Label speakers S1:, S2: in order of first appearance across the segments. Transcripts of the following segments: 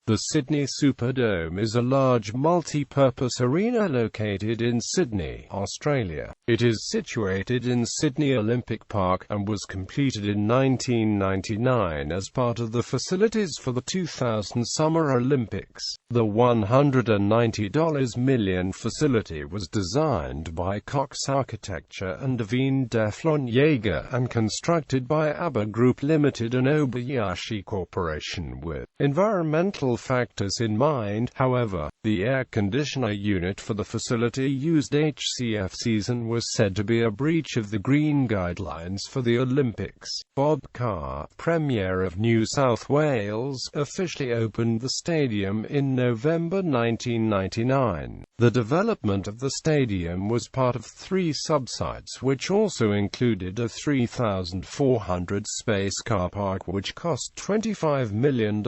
S1: The Sydney Superdome is a large multi-purpose arena located in Sydney, Australia. It is situated in Sydney Olympic Park, and was completed in 1999 as part of the facilities for the 2000 Summer Olympics. The $190 million facility was designed by COX Architecture and Devine, deFlon, Yaeger, and constructed by Abigroup Limited and Obayashi Corporation with environmental factors in mind. However, the air conditioner unit for the facility used HCFCs and was said to be a breach of the Green Guidelines for the Olympics.Bob Carr, Premier of New South Wales, officially opened the stadium in November 1999. The development of the stadium was part of 3 subsites, which also included a 3,400 space car park which cost $25 million,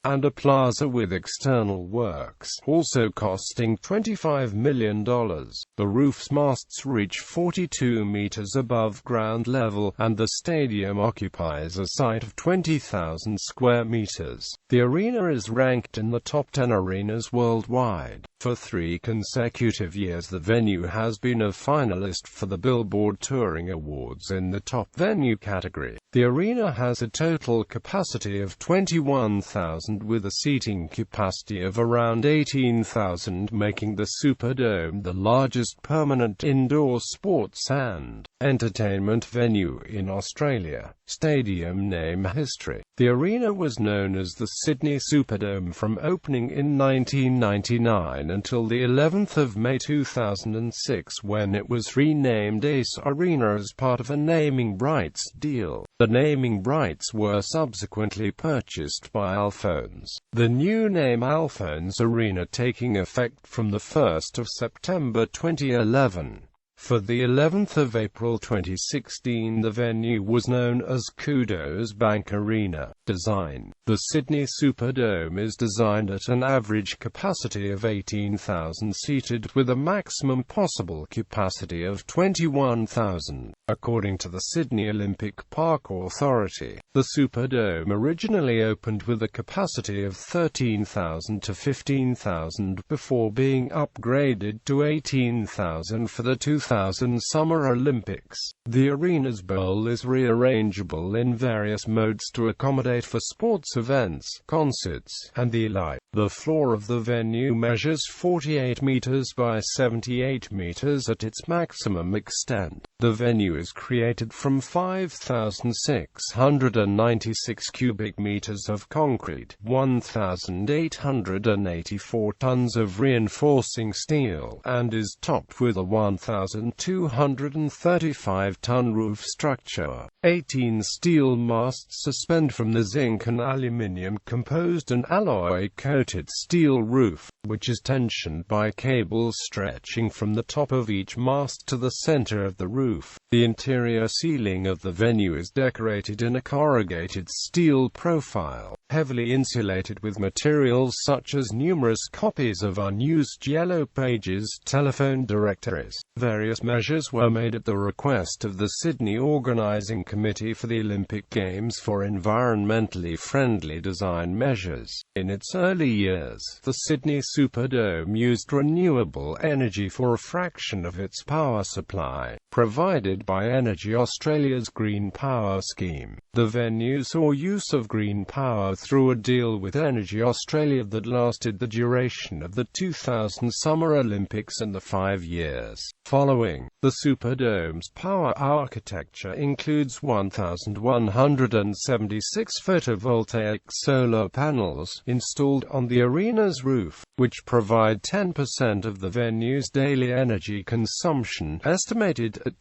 S1: and a plaza with external works, also costing $25 million. The roof's masts reach 42 meters above ground level, and the stadium occupies a site of 20,000 square meters. The arena is ranked in the top 10 arenas worldwide. For 3 consecutive years the venue has been a finalist for the Billboard Touring Awards in the top venue category. The arena has a total capacity of 21,000 with a seating capacity of around 18,000, making the Superdome the largest permanent indoor sports and entertainment venue in Australia. Stadium name history. The arena was known as the Sydney Superdome from opening in 1999 until the 11th of May 2006, when it was renamed Ace Arena as part of a naming rights deal. The naming rights were subsequently purchased by Alphonse. The new name Alphonse Arena taking effect from the 1st of September 2011. For the 11th of April 2016 the venue was known as Kudos Bank Arena. Design. The Sydney Superdome is designed at an average capacity of 18,000 seated with a maximum possible capacity of 21,000. According to the Sydney Olympic Park Authority, the Superdome originally opened with a capacity of 13,000 to 15,000 before being upgraded to 18,000 for the 2000 Summer Olympics. The arena's bowl is rearrangeable in various modes to accommodate for sports events, concerts, and the like. The floor of the venue measures 48 meters by 78 meters at its maximum extent. The venue is created from 5,696 cubic meters of concrete, 1,884 tons of reinforcing steel, and is topped with a 1,235-ton roof structure. 18 steel masts suspend from the zinc and aluminium-composed and alloy-coated steel roof, which is tensioned by cables stretching from the top of each mast to the center of the roof. The interior ceiling of the venue is decorated in a corrugated steel profile, heavily insulated with materials such as numerous copies of unused yellow pages, telephone directories. Various measures were made at the request of the Sydney Organising Committee for the Olympic Games for environmentally friendly design measures. In its early years, the Sydney Superdome used renewable energy for a fraction of its power supply, provided by Energy Australia's Green Power scheme. The venue saw use of green power through a deal with Energy Australia that lasted the duration of the 2000 Summer Olympics and the 5 years following. The Superdome's power architecture includes 1,176 photovoltaic solar panels installed on the arena's roof, which provide 10% of the venue's daily energy consumption, estimated at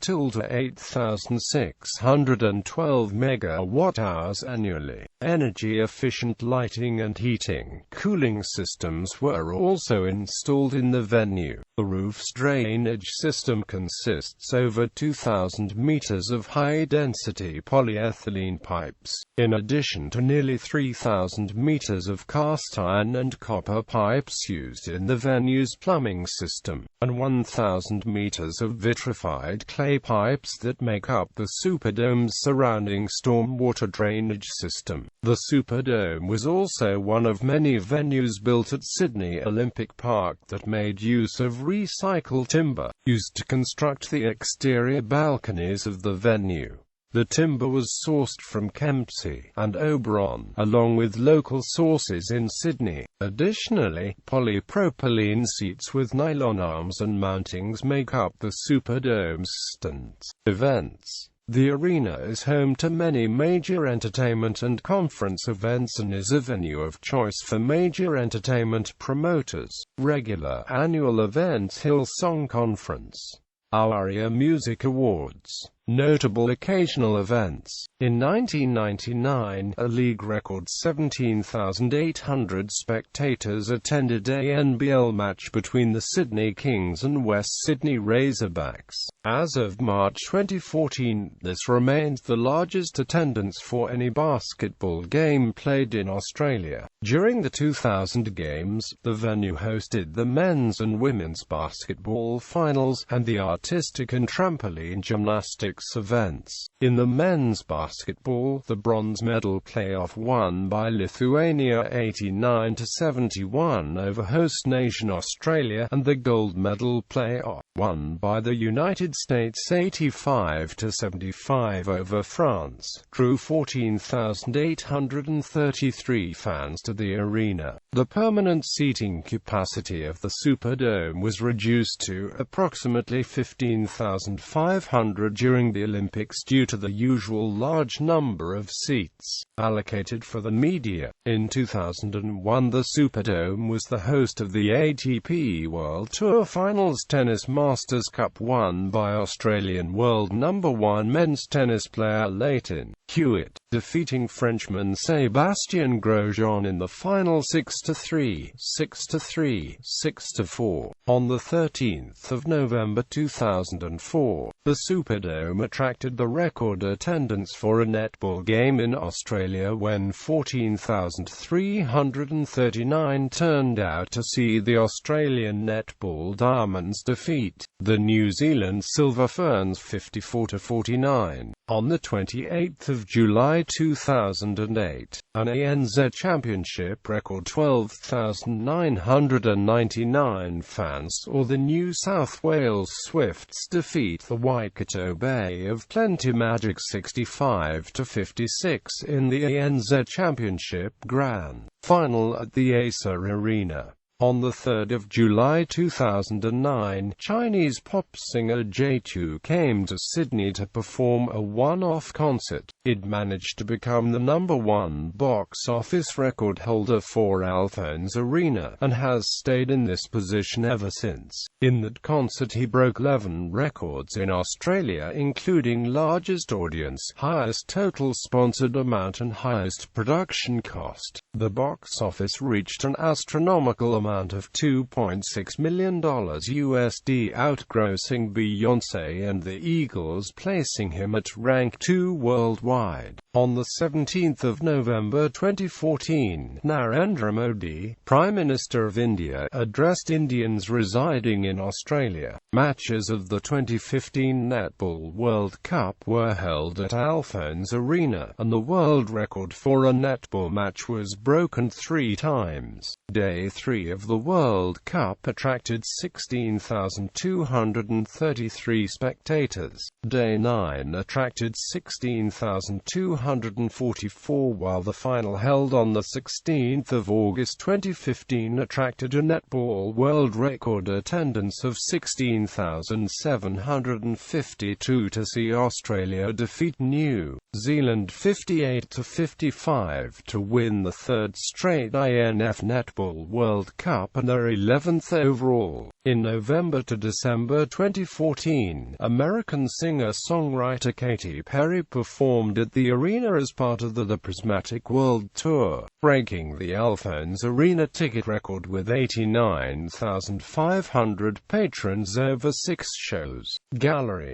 S1: 8,612 megawatt-hours annually. Energy-efficient lighting and heating, cooling systems were also installed in the venue. The roof's drainage system consists over 2,000 meters of high-density polyethylene pipes, in addition to nearly 3,000 meters of cast iron and copper pipes pipes used in the venue's plumbing system, and 1,000 meters of vitrified clay pipes that make up the Superdome's surrounding stormwater drainage system. The Superdome was also one of many venues built at Sydney Olympic Park that made use of recycled timber, used to construct the exterior balconies of the venue. The timber was sourced from Kempsey and Oberon, along with local sources in Sydney. Additionally, polypropylene seats with nylon arms and mountings make up the Superdome's stands. Events. The arena is home to many major entertainment and conference events and is a venue of choice for major entertainment promoters. Regular annual events: Hillsong Conference, ARIA Music Awards. Notable occasional events. In 1999, a league record 17,800 spectators attended a NBL match between the Sydney Kings and West Sydney Razorbacks. As of March 2014, this remains the largest attendance for any basketball game played in Australia. During the 2000 games, the venue hosted the men's and women's basketball finals, and the artistic and trampoline gymnastics events. In the men's basketball, the bronze medal playoff won by Lithuania 89-71 over host nation Australia, and the gold medal playoff won by the United States 85-75 over France, drew 14,833 fans to the arena. The permanent seating capacity of the Superdome was reduced to approximately 15,500 during the Olympics due to the usual large number of seats allocated for the media. In 2001, the Superdome was the host of the ATP World Tour Finals Tennis Masters Cup, won by Australian world number 1 men's tennis player Lleyton Hewitt, defeating Frenchman Sébastien Grosjean in the final 6-3, 6-3, 6-4. On the 13th of November 2004, the Superdome attracted the record attendance for a netball game in Australia when 14,339 turned out to see the Australian netball Diamonds defeat the New Zealand Silver Ferns 54-49. On the 28th of July 2008, an ANZ Championship record 12,999 fans saw the New South Wales Swifts defeat the Waikato Bay of Plenty Magic 65-56 in the ANZ Championship Grand Final at the Acer Arena. On the 3rd of July 2009, Chinese pop singer J2 came to Sydney to perform a one-off concert. It managed to become the #1 box office record holder for Alphonse Arena, and has stayed in this position ever since. In that concert he broke 11 records in Australia, including largest audience, highest total sponsored amount and highest production cost. The box office reached an astronomical amount of $2.6 million USD, outgrossing Beyoncé and the Eagles, placing him at rank 2 worldwide. On the 17th of November 2014, Narendra Modi, Prime Minister of India, addressed Indians residing in Australia. Matches of the 2015 Netball World Cup were held at Alphonse Arena, and the world record for a netball match was broken 3 times. Day 3 of the World Cup attracted 16,233 spectators. Day 9 attracted 16,244, while the final, held on the 16th of August 2015, attracted a netball world record attendance of 16,752 to see Australia defeat New Zealand 58-55 to win the 3rd straight INF Netball World Cup and their 11th overall. In November to December 2014, American singer-songwriter Katy Perry performed at the arena as part of the Prismatic World Tour, breaking the Alphonse Arena ticket record with 89,500 patrons over 6 shows. Gallery.